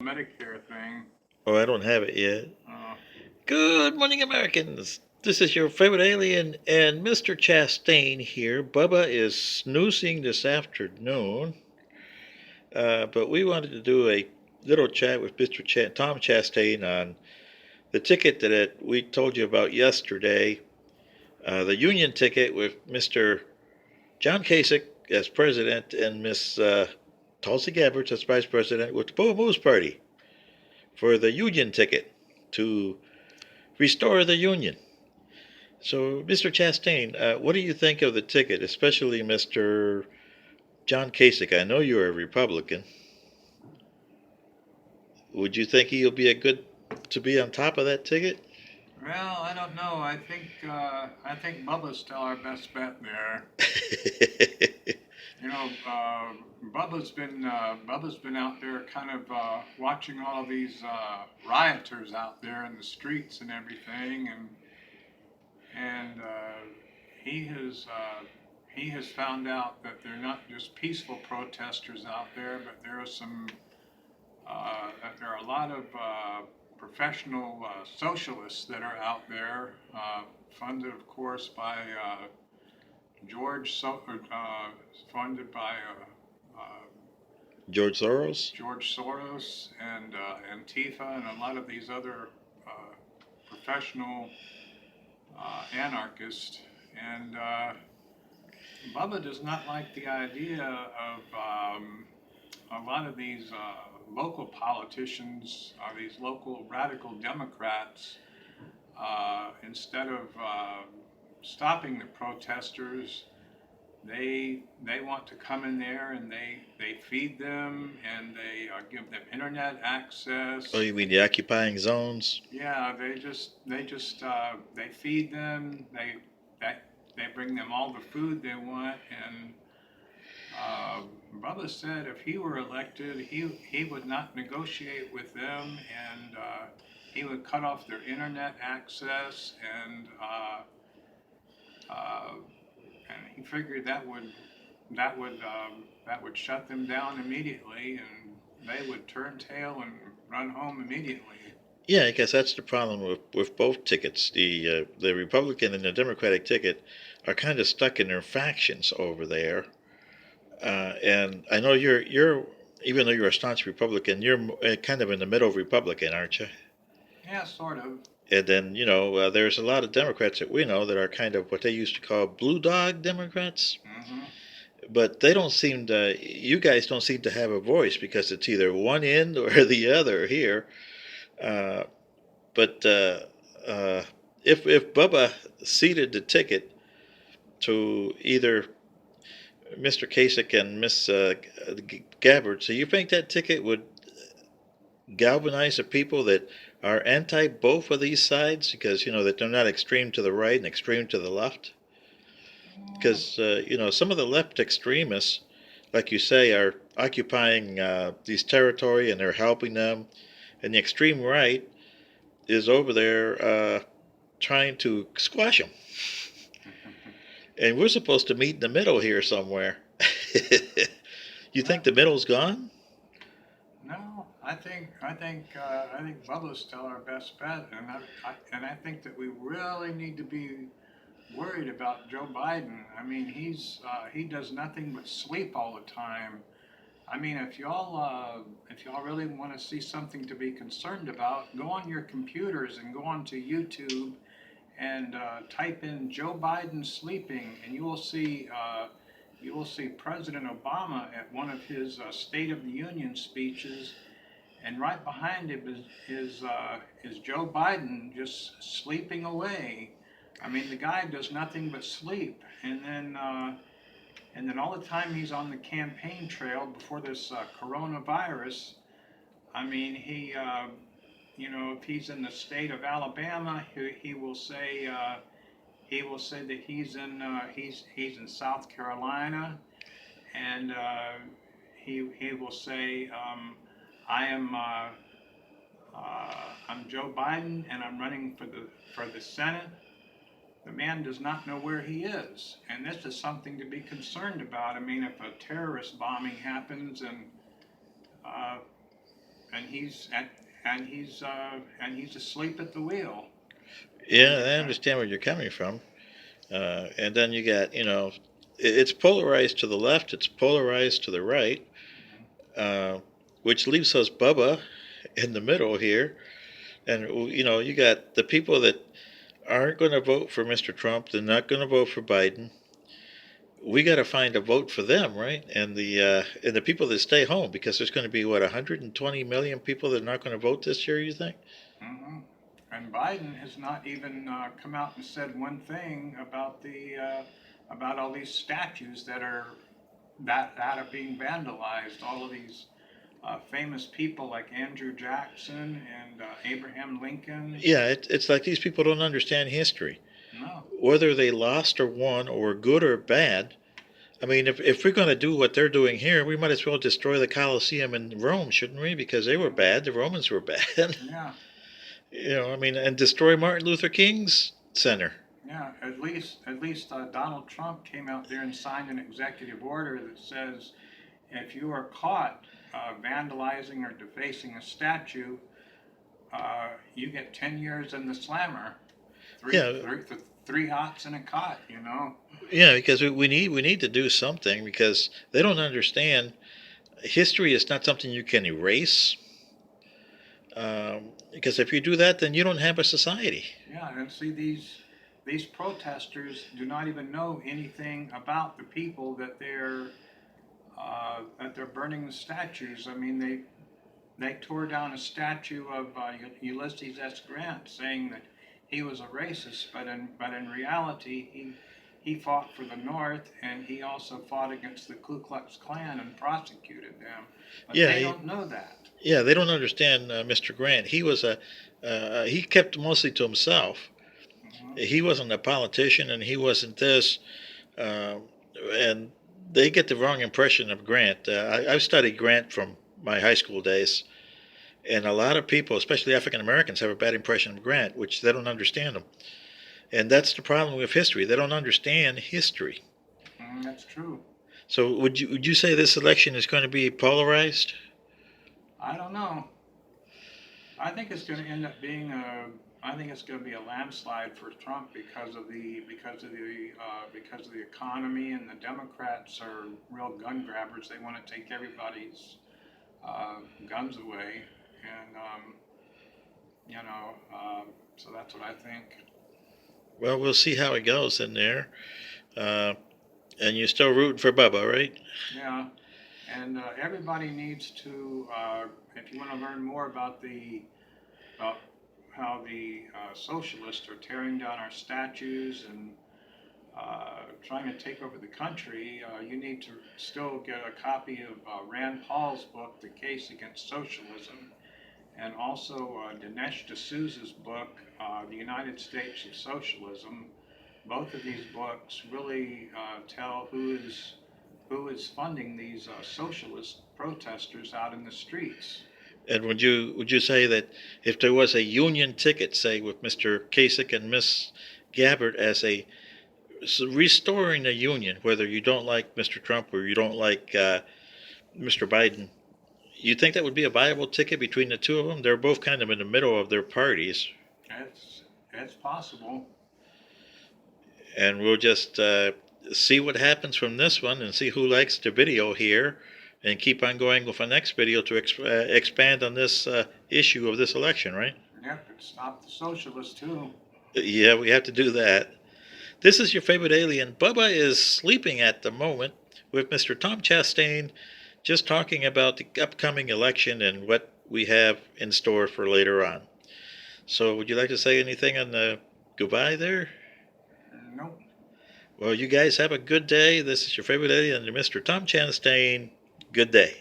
Medicare thing. Oh, I don't have it yet. Uh, Good morning, Americans. This is your favorite alien and Mr. Chastain here. Bubba is snoozing this afternoon, but we wanted to do a little chat with Tom Chastain on the ticket that we told you about yesterday, the union ticket with Mr. John Kasich as president and Miss Tulsi Gabbard as vice president with the Poa Moose Party for the union ticket to restore the union. So, Mr. Chastain, what do you think of the ticket, especially Mr. John Kasich? I know you're a Republican. Would you think he'll be a good to be on top of that ticket? well, I don't know. I think Bubba's still our best bet there. You know, Bubba's been out there kind of watching all of these rioters out there in the streets and everything, and he has found out that they're not just peaceful protesters out there, but there are a lot of professional socialists that are out there, funded, of course, by George, so, funded by George Soros? George Soros and Antifa and a lot of these other professional anarchists. And Bubba does not like the idea of a lot of these local politicians, these local radical Democrats, instead of stopping the protesters, they want to come in there and they feed them and they give them internet access. Oh, you mean the occupying zones? Yeah, they feed them. They bring them all the food they want, and Bubba said if he were elected, he would not negotiate with them, and he would cut off their internet access, uh, and he figured that would shut them down immediately, and they would turn tail and run home immediately. Yeah, I guess that's the problem with both tickets. The Republican and the Democratic ticket are kind of stuck in their factions over there. And I know you're even though you're a staunch Republican, you're kind of in the middle Republican, aren't you? Yeah, sort of. And then, there's a lot of Democrats that we know that are kind of what they used to call blue dog Democrats. Hmm. But you guys don't seem to have a voice because it's either one end or the other here. Uh, but uh, if Bubba ceded the ticket to either Mr. Kasich and Miss Gabbard, so you think that ticket would galvanize the people that are anti both of these sides because that they're not extreme to the right and extreme to the left? Because some of the left extremists, like you say, are occupying these territory and they're helping them, and the extreme right is over there trying to squash them. And we're supposed to meet in the middle here somewhere. You think Well, the middle's gone? no, I think Bubba's still our best bet, and I think that we really need to be worried about Joe Biden. I mean, he does nothing but sleep all the time. I mean, if y'all really want to see something to be concerned about, go on your computers and go onto YouTube and type in Joe Biden sleeping, and you will see President Obama at one of his State of the Union speeches, and right behind him is Joe Biden just sleeping away. I mean, the guy does nothing but sleep, and then all the time he's on the campaign trail before this coronavirus. I mean, if he's in the state of Alabama, he will say that he's in South Carolina, and he will say, I am I'm Joe Biden, and I'm running for the Senate. The man does not know where he is, and this is something to be concerned about. I mean, if a terrorist bombing happens, and uh, and he's asleep at the wheel. Yeah, I understand where you're coming from. And then you got, it's polarized to the left, it's polarized to the right, uh, which leaves us Bubba in the middle here. And, you got the people that aren't going to vote for Mr. Trump, they're not going to vote for Biden. We got to find a vote for them, right? And the people that stay home, because there's going to be what 120 million people that are not going to vote this year. You think? Hmm. And Biden has not even come out and said one thing about about all these statues that are being vandalized. All of these famous people like Andrew Jackson and Abraham Lincoln. Yeah, it's like these people don't understand history, No. whether they lost or won or good or bad. I mean, if we're going to do what they're doing here, we might as well destroy the Colosseum in Rome, shouldn't we? Because they were bad. The Romans were bad. Yeah. I mean, and destroy Martin Luther King's center. Yeah. At least Donald Trump came out there and signed an executive order that says if you are caught vandalizing or defacing a statue, you get 10 years in the slammer. Yeah, Three hots and a cot, you know. yeah, because we need to do something because they don't understand history is not something you can erase. Because if you do that, then you don't have a society. Yeah, and see these protesters do not even know anything about the people that they're burning the statues. I mean, they tore down a statue of Ulysses S. Grant, saying that he was a racist, but in reality he fought for the North, and he also fought against the Ku Klux Klan and prosecuted them. But Yeah, they don't know that. yeah, they don't understand Mr. Grant. He kept mostly to himself. Hmm. He wasn't a politician, and he wasn't this. Uh, and they get the wrong impression of Grant. I've studied Grant from my high school days, and a lot of people, especially African Americans, have a bad impression of Grant, which they don't understand him. And that's the problem with history. They don't understand history. That's true. So would you say this election is going to be polarized? I don't know. I think it's going to end up being I think it's going to be a landslide for Trump because of the economy, and the Democrats are real gun grabbers. They want to take everybody's guns away, and so that's what I think. Well, we'll see how it goes in there. Uh, and you're still rooting for Bubba, right? Yeah, and everybody needs to, if you want to learn more about about how the socialists are tearing down our statues and trying to take over the country, you need to still get a copy of Rand Paul's book, The Case Against Socialism, and also Dinesh D'Souza's book, The United States of Socialism. Both of these books really tell who is funding these socialist protesters out in the streets. And would you say that if there was a union ticket, say with Mr. Kasich and Miss Gabbard as restoring the union, whether you don't like Mr. Trump or you don't like Mr. Biden, you think that would be a viable ticket between the two of them? They're both kind of in the middle of their parties, It's possible. and we'll just see what happens from this one and see who likes the video here, and keep on going with our next video to expand on this issue of this election, right? Yep, and stop the socialists too. Yeah, we have to do that. This is your favorite alien. Bubba is sleeping at the moment with Mr. Tom Chastain, just talking about the upcoming election and what we have in store for later on. So, would you like to say anything on the goodbye there? Nope. Well, you guys have a good day. This is your favorite alien, Mr. Tom Chastain. Good day.